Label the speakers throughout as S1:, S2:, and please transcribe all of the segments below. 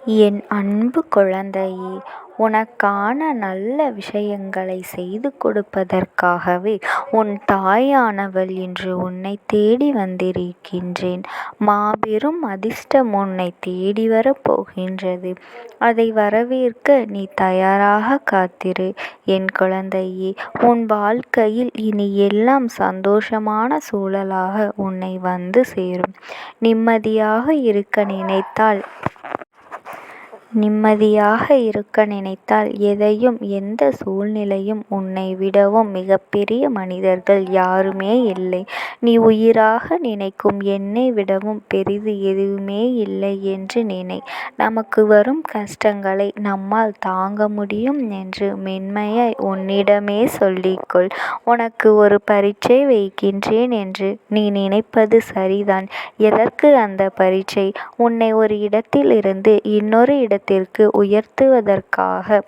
S1: என் அன்பு குழந்தையே, உனக்கான நல்ல விஷயங்களை செய்து கொடுப்பதற்காகவே உன் தாயானவள் இன்று உன்னை தேடி வந்திருக்கின்றேன். மாபெரும் அதிர்ஷ்டம் உன்னை தேடி வரப்போகின்றது. அதை வரவேற்க நீ தயாராக காத்திரு. என் குழந்தையே, உன் வாழ்க்கையில் இனி எல்லாம் சந்தோஷமான சூழலாக உன்னை வந்து சேரும். நிம்மதியாக இருக்க நினைத்தால் எதையும் எந்த சூழ்நிலையும் உன்னை விடவும் மிகப்பெரிய மனிதர்கள் யாருமே இல்லை. நீ உயிராக நினைக்கும் என்னை விடவும் பெரிது எதுவுமே இல்லை என்று நினை. நமக்கு வரும் கஷ்டங்களை நம்மால் தாங்க முடியும் என்று மென்மையாய் உன்னிடமே சொல்லிக்கொள். உனக்கு ஒரு பரீட்சை வைக்கின்றேன் என்று நீ நினைப்பது சரிதான். எதற்கு அந்த பரீட்சை? உன்னை ஒரு இடத்தில் இருந்து இன்னொரு இடத்திற்கு உயர்த்துவதற்காக.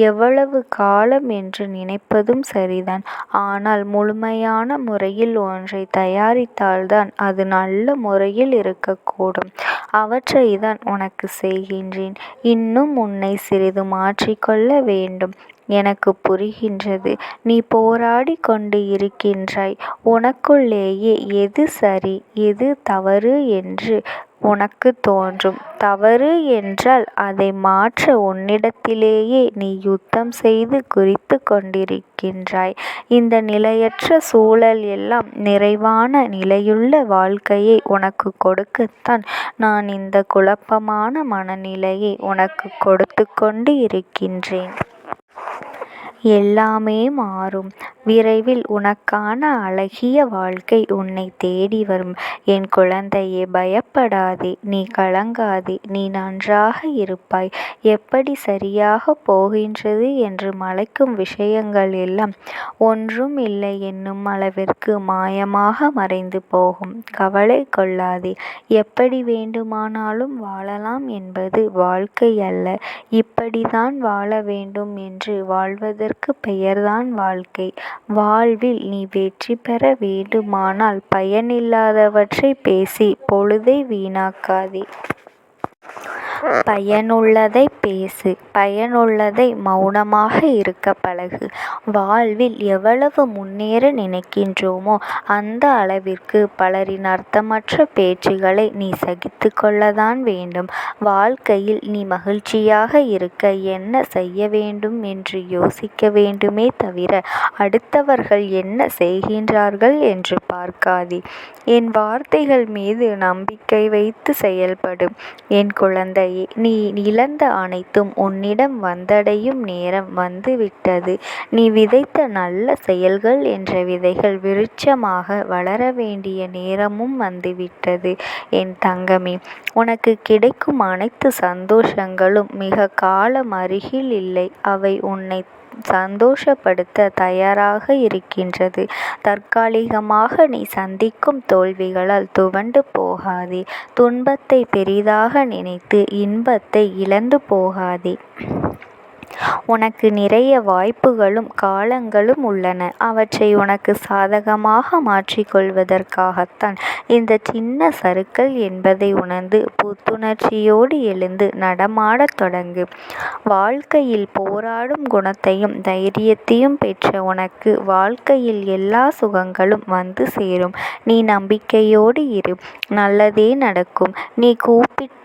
S1: எவ்வளவு காலம் என்று நினைப்பதும் சரிதான். ஆனால் முழுமையான முறையில் ஒன்றை தயாரித்தால்தான் அது நல்ல முறையில் இருக்கக்கூடும். அவற்றைத்தான் உனக்கு செய்கின்றேன். இன்னும் உன்னை சிறிது மாற்றிக்கொள்ள வேண்டும். எனக்கு புரிகின்றது. நீ போராடி கொண்டு இருக்கின்றாய். உனக்குள்ளேயே எது சரி எது தவறு என்று உனக்கு தோன்றும். தவறு என்றால் அதை மாற்ற உன்னிடத்திலேயே நீ யுத்தம் செய்து குறித்து கொண்டிருக்கின்றாய். இந்த நிலையற்ற சூழல் எல்லாம் நிறைவான நிலையுள்ள வாழ்க்கையை உனக்கு கொடுக்கத்தான் நான் இந்த குழப்பமான மனநிலையை உனக்கு கொடுத்து கொண்டு இருக்கின்றேன். எல்லாமே மாறும். விரைவில் உனக்கான அழகிய வாழ்க்கை உன்னை தேடி வரும். என் குழந்தையே, பயப்படாதே. நீ கலங்காதே. நீ நன்றாக இருப்பாய். எப்படி சரியாக போகின்றது என்று மலைக்கும் விஷயங்கள் எல்லாம் ஒன்றும் இல்லை என்னும் அளவிற்கு மாயமாக மறைந்து போகும். கவலை கொள்ளாதே. எப்படி வேண்டுமானாலும் வாழலாம் என்பது வாழ்க்கை அல்ல. இப்படித்தான் வாழ வேண்டும் என்று வாழ்வதற்கு பெயர்தான் வாழ்க்கை. வாழ்வில் நீ வெற்றி பெற வேண்டுமானால் பயனில்லாதவற்றை பேசி பொழுதை வீணாக்காதே. பயனுள்ளதை பேசு. பயனுள்ளதை மௌனமாக இருக்க பழகு. வாழ்வில் எவ்வளவு முன்னேற நினைக்கின்றோமோ அந்த அளவிற்கு பலரின் அர்த்தமற்ற பேச்சுகளை நீ சகித்து கொள்ளத்தான் வேண்டும். வாழ்க்கையில் நீ மகிழ்ச்சியாக இருக்க என்ன செய்ய வேண்டும் என்று யோசிக்க வேண்டுமே தவிர அடுத்தவர்கள் என்ன செய்கின்றார்கள் என்று பார்க்காதே. என் வார்த்தைகள் மீது நம்பிக்கை வைத்து செயல்படு. என் குழந்தையே, நீ இழந்த அனைத்தும் உன்னிடம் வந்தடையும் நேரம் வந்துவிட்டது. நீ விதைத்த நல்ல செயல்கள் என்ற விதைகள் விருட்சமாக வளர வேண்டிய நேரமும் வந்துவிட்டது. என் தங்கமே, உனக்கு கிடைக்கும் அனைத்து சந்தோஷங்களும் மிக காலம் அருகில் இல்லை. அவை உன்னை சந்தோஷப்படுத்த தயாராக இருக்கின்றது. தற்காலிகமாக நீ சந்திக்கும் தோல்விகளால் துவண்டு போகாதே. துன்பத்தை பெரிதாக நினைத்து இன்பத்தை இழந்து போகாதே. உனக்கு நிறைய வாய்ப்புகளும் காலங்களும் உள்ளன. அவற்றை உனக்கு சாதகமாக மாற்றிக்கொள்வதற்காகத்தான் இந்த சின்ன சறுக்கல் என்பதை உணர்ந்து புத்துணர்ச்சியோடு எழுந்து நடமாடத் தொடங்கு. வாழ்க்கையில் போராடும் குணத்தையும் தைரியத்தையும் பெற்ற உனக்கு வாழ்க்கையில் எல்லா சுகங்களும் வந்து சேரும். நீ நம்பிக்கையோடு இரு. நல்லதே நடக்கும். நீ கூப்பிட்ட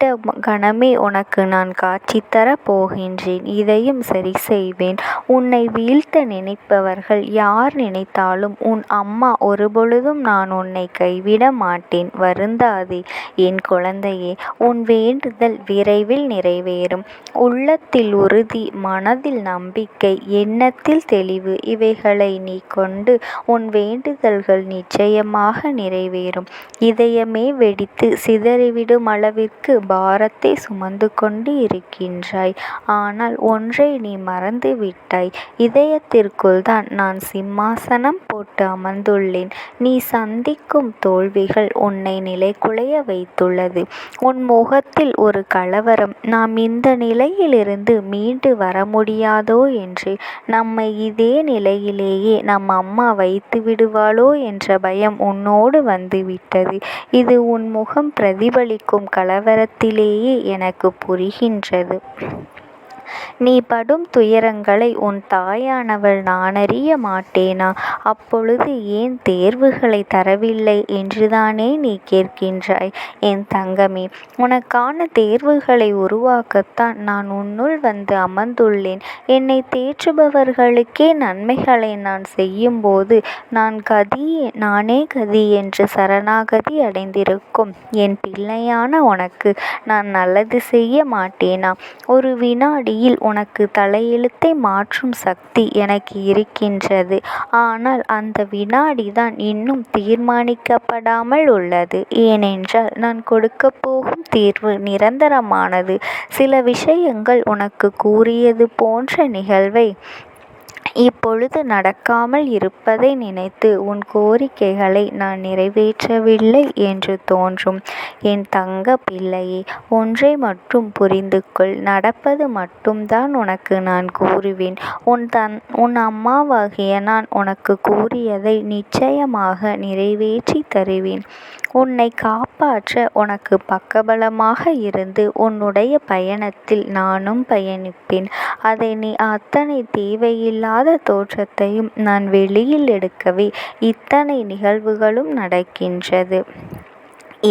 S1: கணமே உனக்கு நான் காட்சி தரப் போகின்றேன். இதையும் சரி செய்வேன். உன்னை வீழ்த்த நினைப்பவர்கள் யார் நினைத்தாலும் உன் அம்மா ஒருபொழுதும் நான் உன்னை கைவிட மாட்டேன். வருந்தாதே என் குழந்தையே. உன் வேண்டுதல் விரைவில் நிறைவேறும். உள்ளத்தில் உறுதி, மனதில் நம்பிக்கை, எண்ணத்தில் தெளிவு இவைகளை நீ கொண்டு உன் வேண்டுதல்கள் நிச்சயமாக நிறைவேறும். இதயமே வெடித்து சிதறிவிடும் அளவிற்கு பாரத்தை சுமந்து கொண்டு இருக்கின்றாய். ஆனால் ஒன்றை ஒன்றை நீ மறந்து விட்டாய். இதயத்திற்குள் தான் நான் சிம்மாசனம் போட்டு அமர்ந்துள்ளேன். நீ சந்திக்கும் தோல்விகள் உன்னை நிலைகுலைய வைத்துள்ளது. உன் முகத்தில் ஒரு கலவரம். நாம் இந்த நிலையிலிருந்து மீண்டு வர முடியாதோ என்று, நம்மை இதே நிலையிலேயே நம் அம்மா வைத்து விடுவாளோ என்ற பயம் உன்னோடு வந்துவிட்டது. இது உன் முகம் பிரதிபலிக்கும் கலவரத்திலேயே எனக்கு புரிகின்றது. நீ படும் துயரங்களை உன் தாயானவள் நானறிய மாட்டேனா? அப்பொழுது ஏன் தேர்வுகளை தரவில்லை என்றுதானே நீ கேட்கின்றாய். என் தங்கமே, உனக்கான தேர்வுகளை உருவாக்கத்தான் நான் உன்னுள் வந்து அமர்ந்துள்ளேன். என்னை தேற்றுபவர்களுக்கே நன்மைகளை நான் செய்யும்போது நானே கதி என்று சரணாகதி அடைந்திருக்கும் என் பிள்ளையான உனக்கு நான் நல்லது செய்ய மாட்டேனா? ஒரு வினாடியில் உனக்கு தலையெழுத்தை மாற்றும் சக்தி எனக்கு இருக்கின்றது. ஆனால் அந்த வினாடிதான் இன்னும் தீர்மானிக்கப்படாமல் உள்ளது. ஏனென்றால் நான் கொடுக்கப் போகும் தீர்வு நிரந்தரமானது. சில விஷயங்கள் உனக்கு கூறியது போன்ற நிகழ்வை இப்பொழுது நடக்காமல் இருப்பதை நினைத்து உன் கோரிக்கைகளை நான் நிறைவேற்றவில்லை என்று தோன்றும். என் தங்க பிள்ளையே, ஒன்றை மட்டும் புரிந்து கொள். நடப்பது மட்டும்தான் உனக்கு நான் கூறுவேன். உன் அம்மாவாகிய நான் உனக்கு கூறியதை நிச்சயமாக நிறைவேற்றி தருவேன். உன்னை காப்பாற்ற உனக்கு பக்கபலமாக இருந்து உன்னுடைய பயணத்தில் நானும் பயணிப்பேன். அதை நீ அத்தனை தேவையில்லாத தோற்றத்தையும் நான் வெளியில் எடுக்கவே இத்தனை நிகழ்வுகளும் நடக்கின்றது.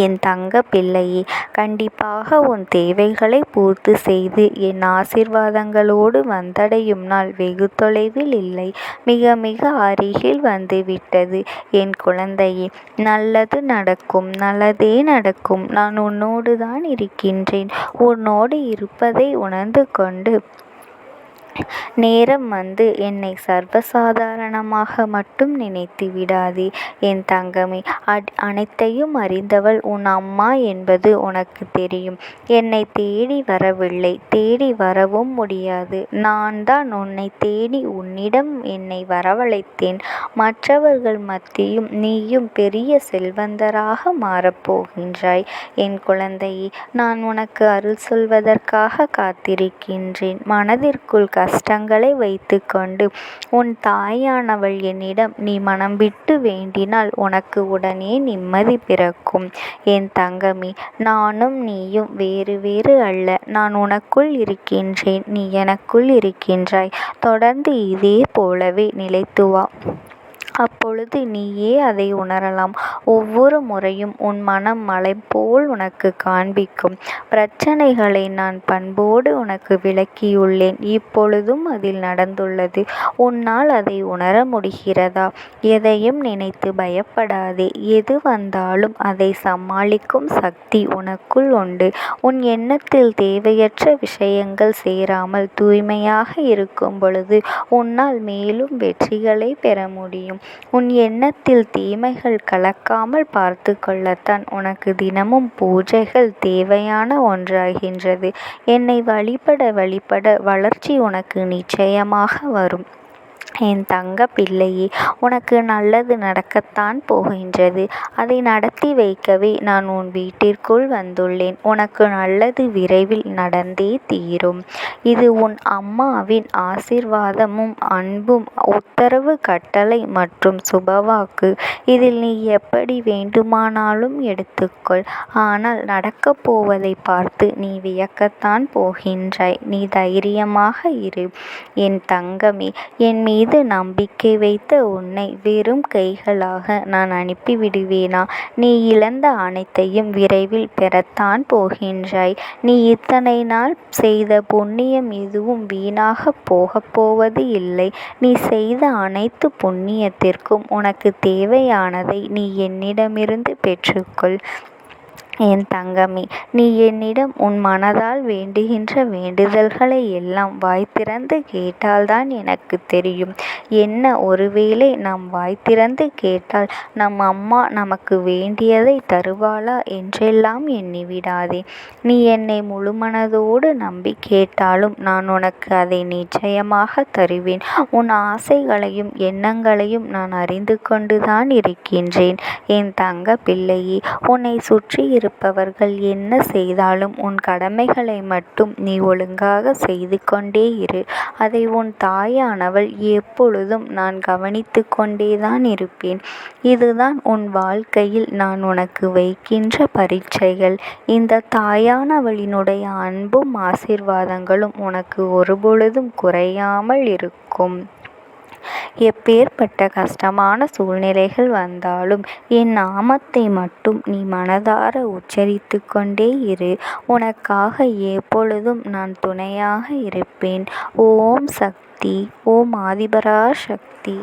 S1: என் தங்க பிள்ளையே, கண்டிப்பாக உன் தேவைகளை பூர்த்தி செய்து என் ஆசீர்வாதங்களோடு வந்தடையும் நாள் வெகு தொலைவில் இல்லை, மிக மிக அருகில் வந்துவிட்டது. என் குழந்தையே, நல்லது நடக்கும், நல்லதே நடக்கும். நான் உன்னோடு தான் இருக்கின்றேன். உன்னோடு இருப்பதை உணர்ந்து கொண்டு நேரம் வந்து என்னை சர்வசாதாரணமாக மட்டும் நினைத்து விடாதே. என் தங்கமே, அனைத்தையும் அறிந்தவள் உன் அம்மா என்பது உனக்கு தெரியும். என்னை தேடி வரவில்லை, தேடி வரவும் முடியாது. நான் தான் உன்னை தேடி உன்னிடம் என்னை வரவழைத்தேன். மற்றவர்கள் மத்தியும் நீயும் பெரிய செல்வந்தராக மாறப்போகின்றாய். என் குழந்தையே, நான் உனக்கு அருள் சொல்வதற்காக காத்திருக்கின்றேன். மனதிற்குள் கஷ்டங்களை வைத்துக்கொண்டு உன் தாயானவள் என்னிடம் நீ மனம் விட்டு வேண்டினால் உனக்கு உடனே நிம்மதி பிறக்கும். என் தங்கமே, நானும் நீயும் வேறு வேறு அல்ல. நான் உனக்குள் இருக்கின்றேன், நீ எனக்குள் இருக்கின்றாய். தொடர்ந்து இதே போலவே நிலைத்து வா. அப்பொழுது நீயே அதை உணரலாம். ஒவ்வொரு முறையும் உன் மனம் மலை போல் உனக்கு காண்பிக்கும். பிரச்சனைகளை நான் பண்போடு உனக்கு விளக்கியுள்ளேன். இப்பொழுதும் அதில் நடந்துள்ளது. உன்னால் அதை உணர முடிகிறதா? எதையும் நினைத்து பயப்படாதே. எது வந்தாலும் அதை சமாளிக்கும் சக்தி உனக்குள் உண்டு. உன் எண்ணத்தில் தேவையற்ற விஷயங்கள் சேராமல் தூய்மையாக இருக்கும் பொழுது உன்னால் மேலும் வெற்றிகளை பெற முடியும். உன் எண்ணத்தில் தீமைகள் கலக்காமல் பார்த்து கொள்ளத்தான் உனக்கு தினமும் பூஜைகள் தேவையான ஒன்றாகின்றது. என்னை வழிபட வழிபட வளர்ச்சி உனக்கு நிச்சயமாக வரும். என் தங்க பிள்ளையே, உனக்கு நல்லது நடக்கத்தான் போகின்றது. அதை நடத்தி வைக்கவே நான் உன் வீட்டிற்குள் வந்துள்ளேன். உனக்கு நல்லது விரைவில் நடந்தே தீரும். இது உன் அம்மாவின் ஆசீர்வாதமும் அன்பும் உத்தரவு, கட்டளை மற்றும் சுபவாக்கு. இதில் நீ எப்படி வேண்டுமானாலும் எடுத்துக்கொள். ஆனால் நடக்கப் போவதை பார்த்து நீ வியக்கத்தான் போகின்றாய். நீ தைரியமாக இரு. என் தங்கமே, என் மீது நம்பிக்கை வைத்த உன்னை வெறும் கைகளாக நான் அனுப்பிவிடுவேனா? நீ இழந்த அனைத்தையும் விரைவில் பெறத்தான் போகின்றாய். நீ இத்தனை நாள் செய்த புண்ணியம் எதுவும் வீணாக போவது இல்லை. நீ செய்த அனைத்து புண்ணியத்திற்கும் உனக்கு தேவையானதை நீ என்னிடமிருந்து பெற்றுக்கொள். என் தங்கமே, நீ என்னிடம் உன் மனதால் வேண்டுகின்ற வேண்டுதல்களை எல்லாம் வாய் திறந்து கேட்டால்தான் எனக்கு தெரியும். என்ன, ஒருவேளை நாம் வாய் திறந்து கேட்டால் நம் அம்மா நமக்கு வேண்டியதை தருவாளா என்றெல்லாம் எண்ணிவிடாதே. நீ என்னை முழுமனதோடு நம்பி கேட்டாலும் நான் உனக்கு அதை நிச்சயமாக தருவேன். உன் ஆசைகளையும் எண்ணங்களையும் நான் அறிந்து கொண்டுதான் இருக்கின்றேன். என் தங்க பிள்ளையே, உன்னை சுற்றி இருப்பவர்கள் என்ன செய்தாலும் உன் கடமைகளை மட்டும் நீ ஒழுங்காக செய்து கொண்டே இரு. அதை உன் தாயானவள் எப்பொழுதும் நான் கவனித்து கொண்டேதான் இருப்பேன். இதுதான் உன் வாழ்க்கையில் நான் உனக்கு வைக்கின்ற பரீட்சைகள். இந்த தாயானவளினுடைய அன்பும் ஆசீர்வாதங்களும் உனக்கு ஒருபொழுதும் குறையாமல் இருக்கும். எப்பேற்பட்ட கஷ்டமான சூழ்நிலைகள் வந்தாலும் என் நாமத்தை மட்டும் நீ மனதார உச்சரித்து கொண்டே இரு. உனக்காக எப்பொழுதும் நான் துணையாக இருப்பேன். ஓம் சக்தி. ஓம் ஆதிபரா சக்தி.